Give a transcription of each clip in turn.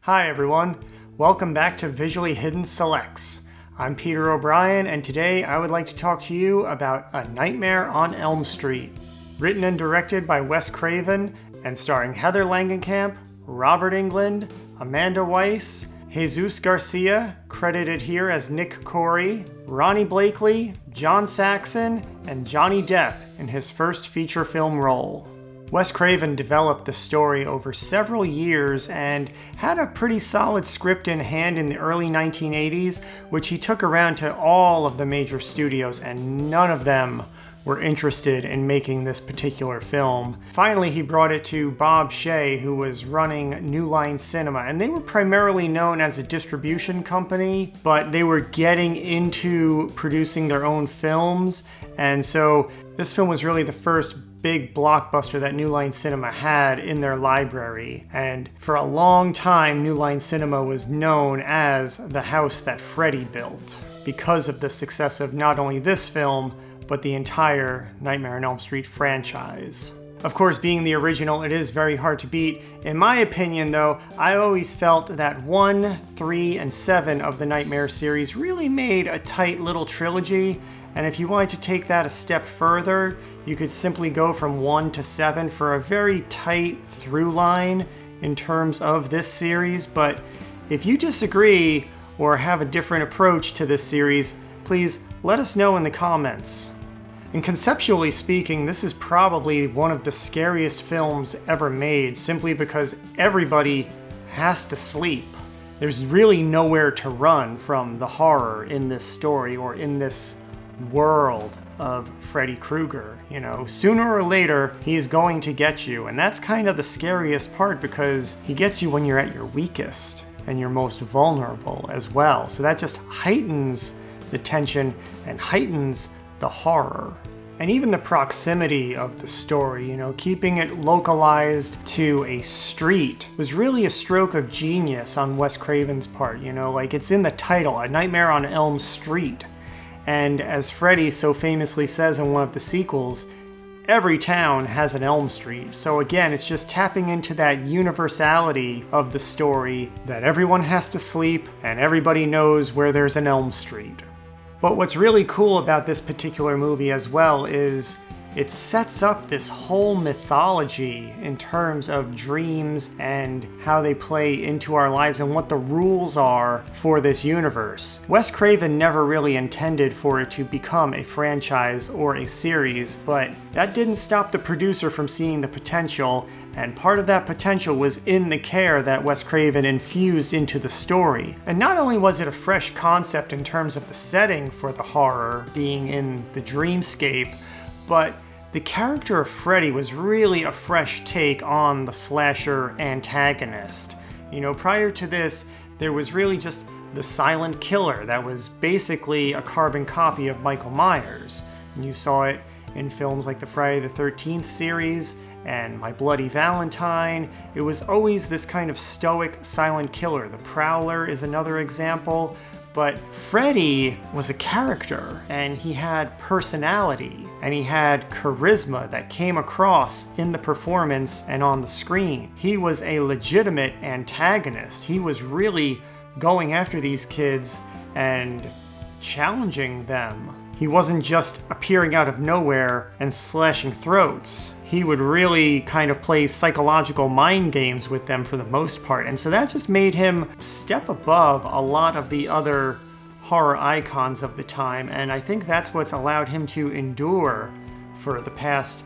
Hi everyone, welcome back to Visually Hidden Selects. I'm Peter O'Brien, and today I would like to talk to you about A Nightmare on Elm Street. Written and directed by Wes Craven and starring Heather Langenkamp, Robert Englund, Amanda Wyss, Jsu Garcia, credited here as Nick Corey, Ronee Blakley, John Saxon, and Johnny Depp in his first feature film role. Wes Craven developed the story over several years and had a pretty solid script in hand in the early 1980s, which he took around to all of the major studios, and none of them were interested in making this particular film. Finally, he brought it to Bob Shaye, who was running New Line Cinema, and they were primarily known as a distribution company, but they were getting into producing their own films, and so this film was really the first big blockbuster that New Line Cinema had in their library. And for a long time, New Line Cinema was known as the house that Freddy built because of the success of not only this film, but the entire Nightmare on Elm Street franchise. Of course, being the original, it is very hard to beat. In my opinion, though, I always felt that 1, 3, and 7 of the Nightmare series really made a tight little trilogy. And if you wanted to take that a step further, you could simply go from 1 to 7 for a very tight through line in terms of this series. But if you disagree or have a different approach to this series, please let us know in the comments. And conceptually speaking, this is probably one of the scariest films ever made, simply because everybody has to sleep. There's really nowhere to run from the horror in this story or in this world of Freddy Krueger. You know, sooner or later, he's going to get you, and that's kind of the scariest part, because he gets you when you're at your weakest and you're most vulnerable as well. So that just heightens the tension and heightens the horror. And even the proximity of the story, you know, keeping it localized to a street was really a stroke of genius on Wes Craven's part. You know, like, it's in the title, A Nightmare on Elm Street. And as Freddy so famously says in one of the sequels, every town has an Elm Street. So again, it's just tapping into that universality of the story, that everyone has to sleep and everybody knows where there's an Elm Street. But what's really cool about this particular movie as well is it sets up this whole mythology in terms of dreams and how they play into our lives and what the rules are for this universe. Wes Craven never really intended for it to become a franchise or a series, but that didn't stop the producer from seeing the potential, and part of that potential was in the care that Wes Craven infused into the story. And not only was it a fresh concept in terms of the setting for the horror being in the dreamscape, but the character of Freddy was really a fresh take on the slasher antagonist. You know, prior to this, there was really just the silent killer that was basically a carbon copy of Michael Myers. And you saw it in films like the Friday the 13th series and My Bloody Valentine. It was always this kind of stoic silent killer. The Prowler is another example. But Freddy was a character, and he had personality, and he had charisma that came across in the performance and on the screen. He was a legitimate antagonist. He was really going after these kids and challenging them. He wasn't just appearing out of nowhere and slashing throats. He would really kind of play psychological mind games with them for the most part. And so that just made him step above a lot of the other horror icons of the time. And I think that's what's allowed him to endure for the past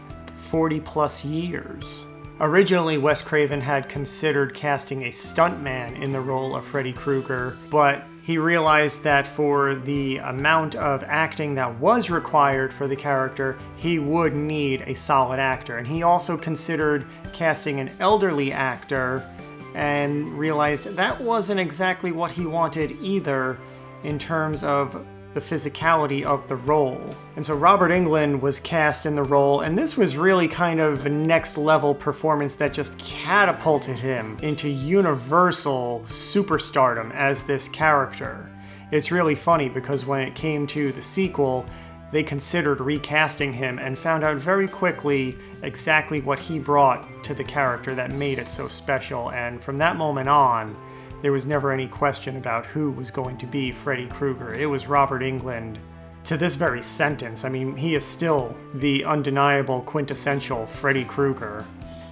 40 plus years. Originally, Wes Craven had considered casting a stuntman in the role of Freddy Krueger, but he realized that for the amount of acting that was required for the character, he would need a solid actor. And he also considered casting an elderly actor and realized that wasn't exactly what he wanted either in terms of the physicality of the role. And so Robert Englund was cast in the role, and this was really kind of a next level performance that just catapulted him into universal superstardom as this character. It's really funny because when it came to the sequel, they considered recasting him and found out very quickly exactly what he brought to the character that made it so special. And from that moment on, there was never any question about who was going to be Freddy Krueger. It was Robert Englund. To this very sentence, I mean, he is still the undeniable quintessential Freddy Krueger.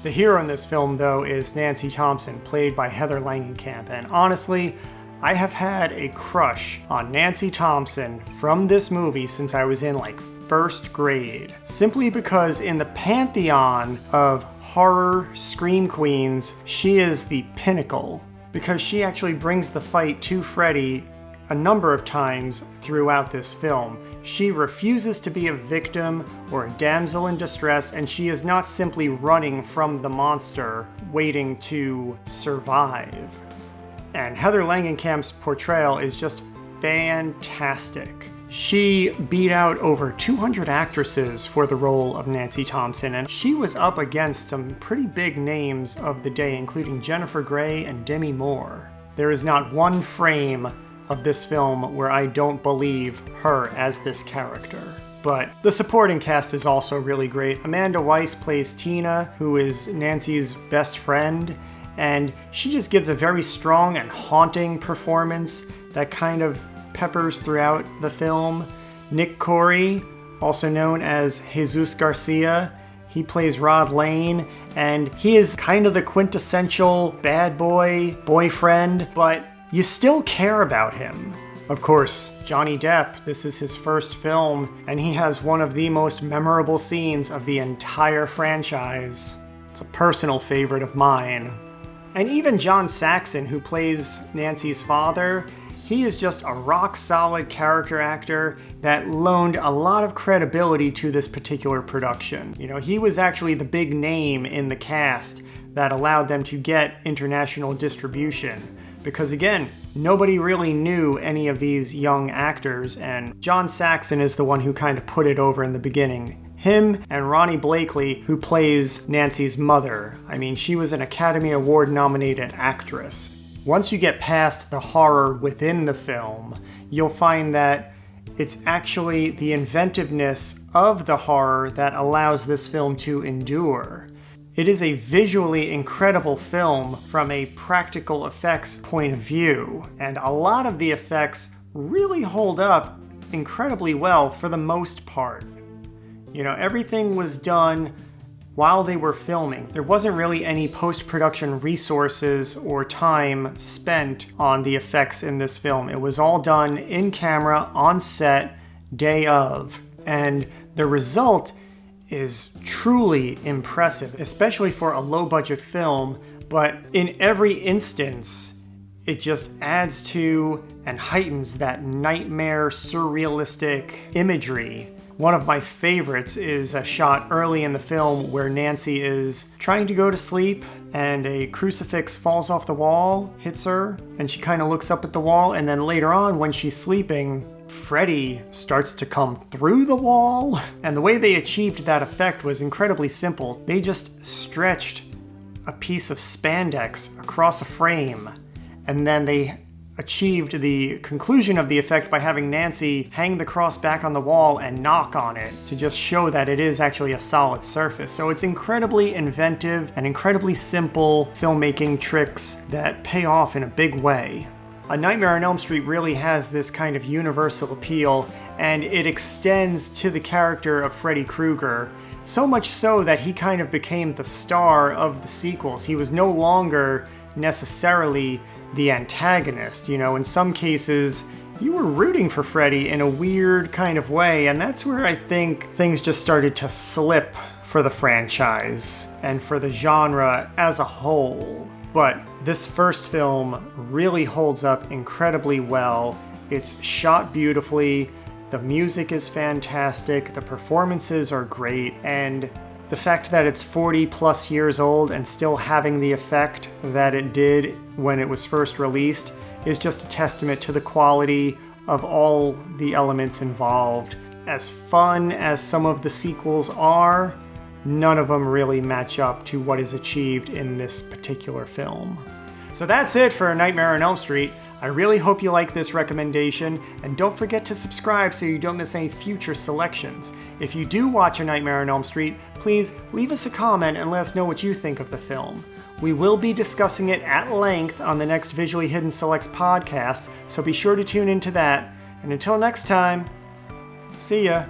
The hero in this film, though, is Nancy Thompson, played by Heather Langenkamp, and honestly, I have had a crush on Nancy Thompson from this movie since I was in like first grade, simply because in the pantheon of horror scream queens, she is the pinnacle, because she actually brings the fight to Freddy a number of times throughout this film. She refuses to be a victim or a damsel in distress, and she is not simply running from the monster, waiting to survive. And Heather Langenkamp's portrayal is just fantastic. She beat out over 200 actresses for the role of Nancy Thompson, and she was up against some pretty big names of the day, including Jennifer Grey and Demi Moore. There is not one frame of this film where I don't believe her as this character. But the supporting cast is also really great. Amanda Wyss plays Tina, who is Nancy's best friend, and she just gives a very strong and haunting performance that kind of peppers throughout the film. Nick Corey, also known as Jsu Garcia, he plays Rod Lane, and he is kind of the quintessential bad boy boyfriend, but you still care about him. Of course, Johnny Depp, this is his first film, and he has one of the most memorable scenes of the entire franchise. It's a personal favorite of mine. And even John Saxon, who plays Nancy's father, he is just a rock-solid character actor that loaned a lot of credibility to this particular production. You know, he was actually the big name in the cast that allowed them to get international distribution. Because again, nobody really knew any of these young actors, and John Saxon is the one who kind of put it over in the beginning. Him and Ronee Blakley, who plays Nancy's mother. I mean, she was an Academy Award nominated actress. Once you get past the horror within the film, you'll find that it's actually the inventiveness of the horror that allows this film to endure. It is a visually incredible film from a practical effects point of view, and a lot of the effects really hold up incredibly well for the most part. You know, everything was done while they were filming. There wasn't really any post-production resources or time spent on the effects in this film. It was all done in camera, on set, day of. And the result is truly impressive, especially for a low-budget film, but in every instance, it just adds to and heightens that nightmare surrealistic imagery. One of my favorites is a shot early in the film where Nancy is trying to go to sleep and a crucifix falls off the wall, hits her, and she kind of looks up at the wall, and then later on when she's sleeping, Freddy starts to come through the wall. And the way they achieved that effect was incredibly simple. They just stretched a piece of spandex across a frame, and then they achieved the conclusion of the effect by having Nancy hang the cross back on the wall and knock on it to just show that it is actually a solid surface. So it's incredibly inventive and incredibly simple filmmaking tricks that pay off in a big way. A Nightmare on Elm Street really has this kind of universal appeal, and it extends to the character of Freddy Krueger, so much so that he kind of became the star of the sequels. He was no longer necessarily the antagonist. You know, in some cases, you were rooting for Freddy in a weird kind of way, and that's where I think things just started to slip for the franchise and for the genre as a whole. But this first film really holds up incredibly well. It's shot beautifully, the music is fantastic, the performances are great, and the fact that it's 40 plus years old and still having the effect that it did when it was first released is just a testament to the quality of all the elements involved. As fun as some of the sequels are, none of them really match up to what is achieved in this particular film. So that's it for Nightmare on Elm Street. I really hope you like this recommendation, and don't forget to subscribe so you don't miss any future selections. If you do watch A Nightmare on Elm Street, please leave us a comment and let us know what you think of the film. We will be discussing it at length on the next Visually Hidden Selects podcast, so be sure to tune into that. And until next time, see ya!